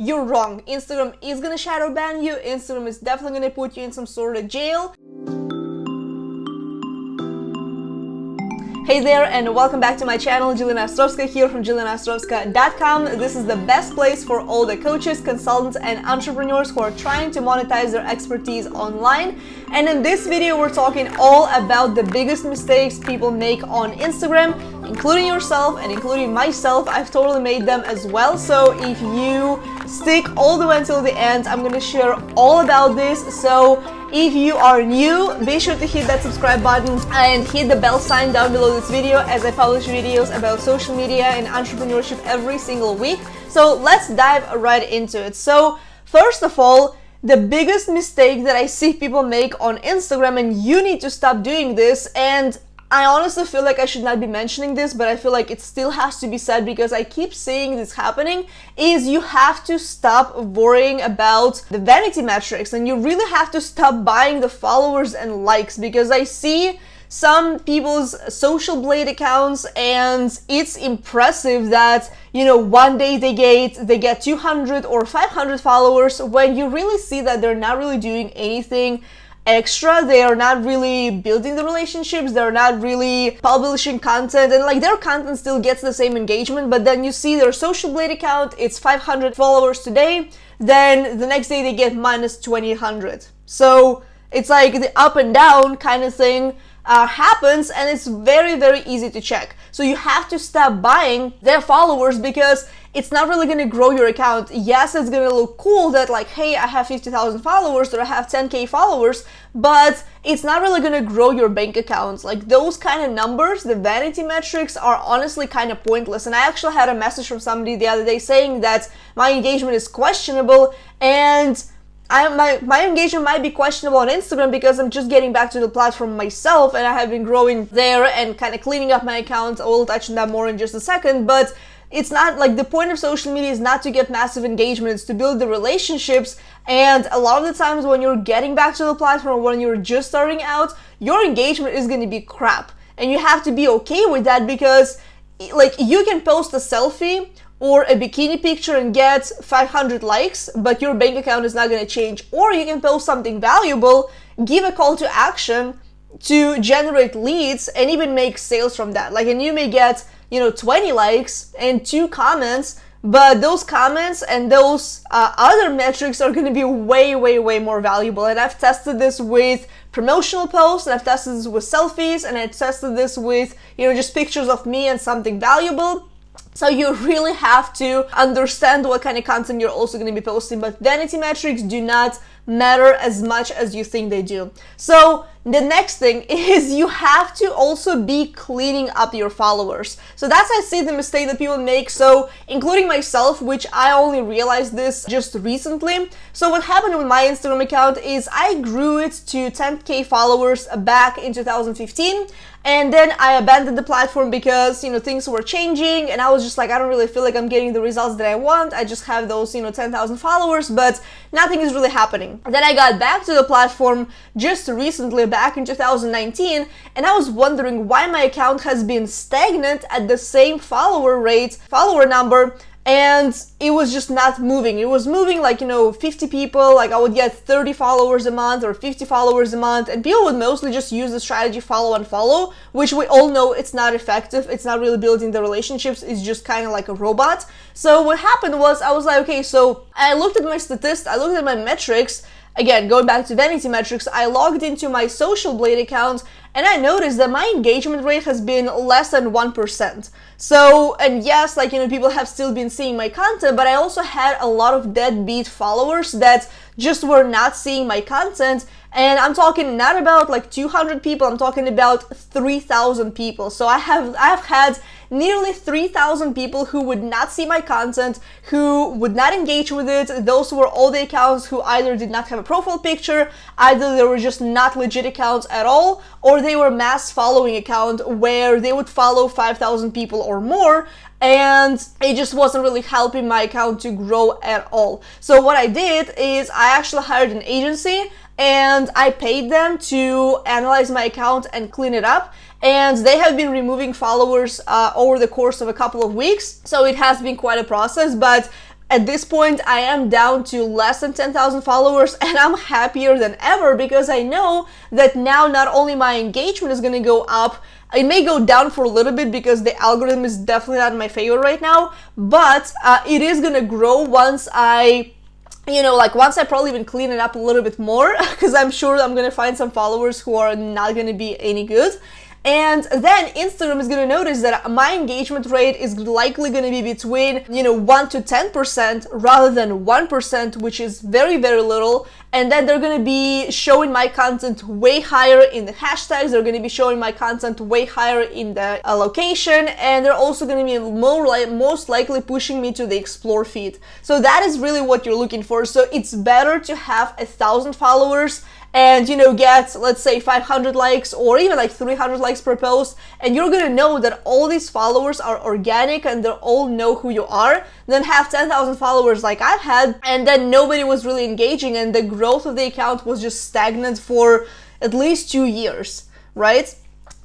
you're wrong. Instagram is gonna shadow ban you. Instagram is definitely gonna put you in some sort of jail. Hey there, and welcome back to my channel. Jelena Ostrovska here from JelenaOstrovska.com. This is the best place for all the coaches, consultants, and entrepreneurs who are trying to monetize their expertise online. And in this video, we're talking all about the biggest mistakes people make on Instagram, including yourself and including myself. I've totally made them as well. So if you stick all the way until the end, I'm going to share all about this. So if you are new, be sure to hit that subscribe button and hit the bell sign down below this video, as I publish videos about social media and entrepreneurship every single week. So let's dive right into it. So first of all, the biggest mistake that I see people make on Instagram, and you need to stop doing this, and I honestly feel like I should not be mentioning this, but I feel like it still has to be said because I keep seeing this happening, is you have to stop worrying about the vanity metrics, and you really have to stop buying the followers and likes, because I see some people's social blade accounts and it's impressive that, you know, one day they get 200 or 500 followers, when you really see that they're not really doing anything extra. They are not really building the relationships, they're not really publishing content, and like their content still gets the same engagement, but then you see their social blade account, it's 500 followers today, then the next day they get minus 2,000. So it's like the up and down kind of thing happens, and it's very, very easy to check. So you have to stop buying their followers, because it's not really going to grow your account. Yes, it's going to look cool that like, hey, I have 50,000 followers or I have 10k followers, but it's not really going to grow your bank accounts. Like those kind of numbers, the vanity metrics, are honestly kind of pointless. And I actually had a message from somebody the other day saying that my engagement is questionable, and my engagement might be questionable on Instagram because I'm just getting back to the platform myself, and I have been growing there and kind of cleaning up my account. I will touch on that more in just a second, but it's not like the point of social media is not to get massive engagement, it's to build the relationships. And a lot of the times when you're getting back to the platform, when you're just starting out, your engagement is going to be crap, and you have to be okay with that, because like you can post a selfie or a bikini picture and get 500 likes, but your bank account is not going to change. Or you can post something valuable, give a call to action to generate leads, and even make sales from that. Like, and you may get, you know, 20 likes and 2 comments, but those comments and those other metrics are going to be way, way, way more valuable. And I've tested this with promotional posts, and I've tested this with selfies, and I've tested this with, you know, just pictures of me and something valuable. So you really have to understand what kind of content you're also going to be posting, but vanity metrics do not matter as much as you think they do. So the next thing is you have to also be cleaning up your followers. So that's, I see, the mistake that people make, so including myself, which I only realized this just recently. So what happened with my Instagram account is I grew it to 10k followers back in 2015. And then I abandoned the platform because, you know, things were changing, and I was just like, I don't really feel like I'm getting the results that I want. I just have those, you know, 10,000 followers, but nothing is really happening. Then I got back to the platform just recently, back in 2019, and I was wondering why my account has been stagnant at the same follower number, and it was just not moving. It was moving like, you know, 50 people, like I would get 30 followers a month or 50 followers a month, and people would mostly just use the strategy follow and follow, which we all know it's not effective. It's not really building the relationships. It's just kind of like a robot. So what happened was I was like, okay, so I looked at my statistics, I looked at my metrics. Again, going back to vanity metrics, I logged into my social blade account, and I noticed that my engagement rate has been less than 1%. So, and yes, like, you know, people have still been seeing my content, but I also had a lot of deadbeat followers that just were not seeing my content. And I'm talking not about like 200 people, I'm talking about 3,000 people. So I've had nearly 3,000 people who would not see my content, who would not engage with it. Those were all the accounts who either did not have a profile picture, either they were just not legit accounts at all, or they were mass following account where they would follow 5,000 people or more, and it just wasn't really helping my account to grow at all. So what I did is I actually hired an agency, and I paid them to analyze my account and clean it up. And they have been removing followers over the course of a couple of weeks. So it has been quite a process, but At this point, I am down to less than 10,000 followers, and I'm happier than ever because I know that now not only my engagement is gonna go up, it may go down for a little bit because the algorithm is definitely not in my favor right now, but it is gonna grow once I once I probably even clean it up a little bit more, because I'm sure I'm gonna find some followers who are not gonna be any good. And then Instagram is going to notice that my engagement rate is likely going to be between 1 to 10% rather than 1%, which is very, very little. And then they're going to be showing my content way higher in the hashtags. They're going to be showing my content way higher in the location, and they're also going to be most likely pushing me to the explore feed. So that is really what you're looking for. So it's better to have 1,000 followers and get, let's say, 500 likes or even like 300 likes per post, and you're gonna know that all these followers are organic and they all know who you are, then have 10,000 followers like I've had, and then nobody was really engaging and the growth of the account was just stagnant for at least 2 years, right?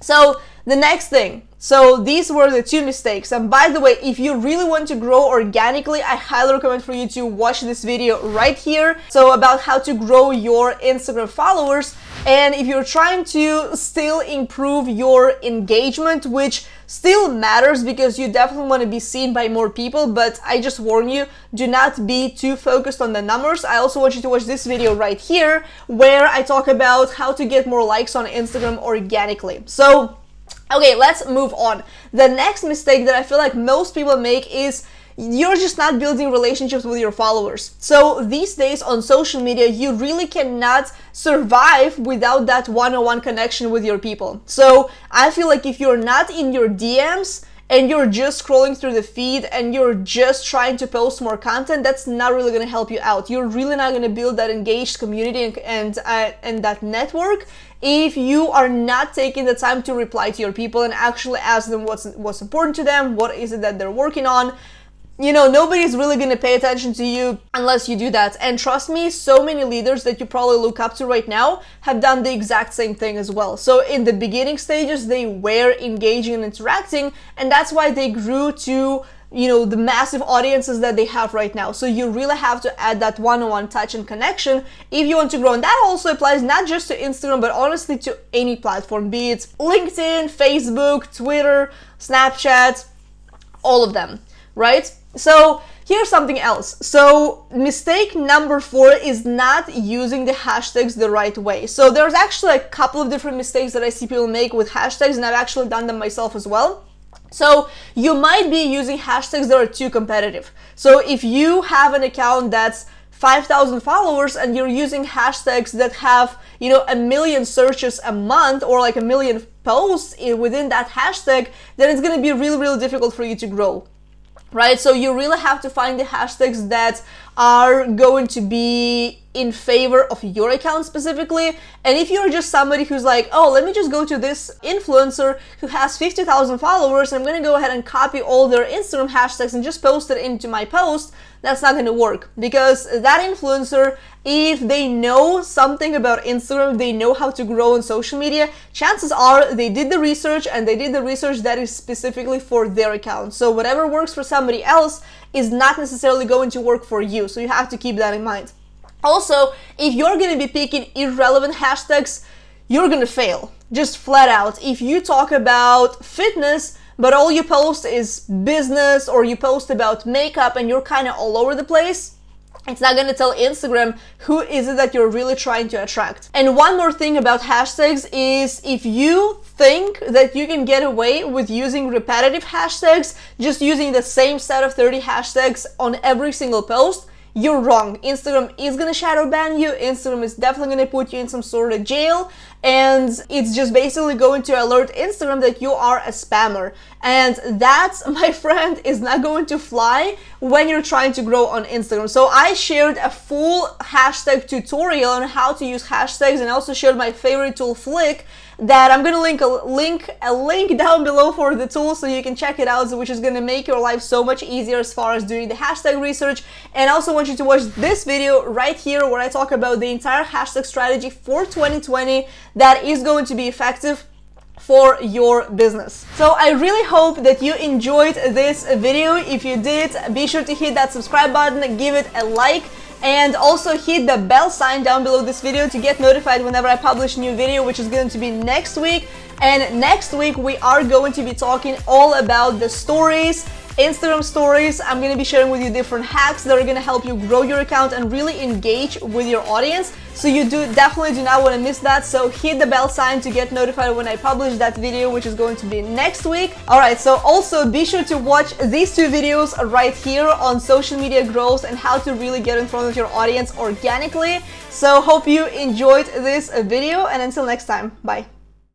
So the next thing, so these were the 2 mistakes. And by the way, if you really want to grow organically, I highly recommend for you to watch this video right here. So about how to grow your Instagram followers. And if you're trying to still improve your engagement, which still matters because you definitely want to be seen by more people, but I just warn you, do not be too focused on the numbers. I also want you to watch this video right here where I talk about how to get more likes on Instagram organically. So okay, let's move on. The next mistake that I feel like most people make is you're just not building relationships with your followers. So these days on social media, you really cannot survive without that one-on-one connection with your people. So I feel like if you're not in your DMs and you're just scrolling through the feed and you're just trying to post more content, that's not really going to help you out. You're really not going to build that engaged community and that network if you are not taking the time to reply to your people and actually ask them what's important to them, what is it that they're working on. Nobody's really going to pay attention to you unless you do that. And trust me, so many leaders that you probably look up to right now have done the exact same thing as well. So in the beginning stages, they were engaging and interacting, and that's why they grew to the massive audiences that they have right now. So you really have to add that one-on-one touch and connection if you want to grow. And that also applies not just to Instagram, but honestly to any platform, be it LinkedIn, Facebook, Twitter, Snapchat, all of them, right? So here's something else. So mistake number 4 is not using the hashtags the right way. So there's actually a couple of different mistakes that I see people make with hashtags, and I've actually done them myself as well. So you might be using hashtags that are too competitive. So if you have an account that's 5,000 followers and you're using hashtags that have, 1 million searches a month or like 1 million posts within that hashtag, then it's going to be really, really difficult for you to grow. Right? So you really have to find the hashtags that are going to be in favor of your account specifically. And if you're just somebody who's like, oh, let me just go to this influencer who has 50,000 followers, and I'm going to go ahead and copy all their Instagram hashtags and just post it into my post, that's not going to work, because that influencer, if they know something about Instagram, they know how to grow on social media, chances are they did the research, and they did the research that is specifically for their account. So whatever works for somebody else is not necessarily going to work for you. So you have to keep that in mind. Also, if you're going to be picking irrelevant hashtags, you're going to fail, just flat out. If you talk about fitness, but all you post is business, or you post about makeup and you're kind of all over the place, it's not going to tell Instagram who is it that you're really trying to attract. And one more thing about hashtags is, if you think that you can get away with using repetitive hashtags, just using the same set of 30 hashtags on every single post, you're wrong. Instagram is going to shadow ban you. Instagram is definitely going to put you in some sort of jail, and it's just basically going to alert Instagram that you are a spammer. And that, my friend, is not going to fly when you're trying to grow on Instagram. So I shared a full hashtag tutorial on how to use hashtags, and I also shared my favorite tool, Flick, that I'm going to link a link down below for the tool so you can check it out, which is going to make your life so much easier as far as doing the hashtag research. And I also want you to watch this video right here where I talk about the entire hashtag strategy for 2020 that is going to be effective for your business. So I really hope that you enjoyed this video. If you did, be sure to hit that subscribe button, give it a like, and also hit the bell sign down below this video to get notified whenever I publish a new video, which is going to be next week. And next week we are going to be talking all about the stories, Instagram stories. I'm going to be sharing with you different hacks that are going to help you grow your account and really engage with your audience. So you definitely do not want to miss that. So hit the bell sign to get notified when I publish that video, which is going to be next week. Alright, so also be sure to watch these two videos right here on social media growth and how to really get in front of your audience organically. So hope you enjoyed this video, and until next time, bye.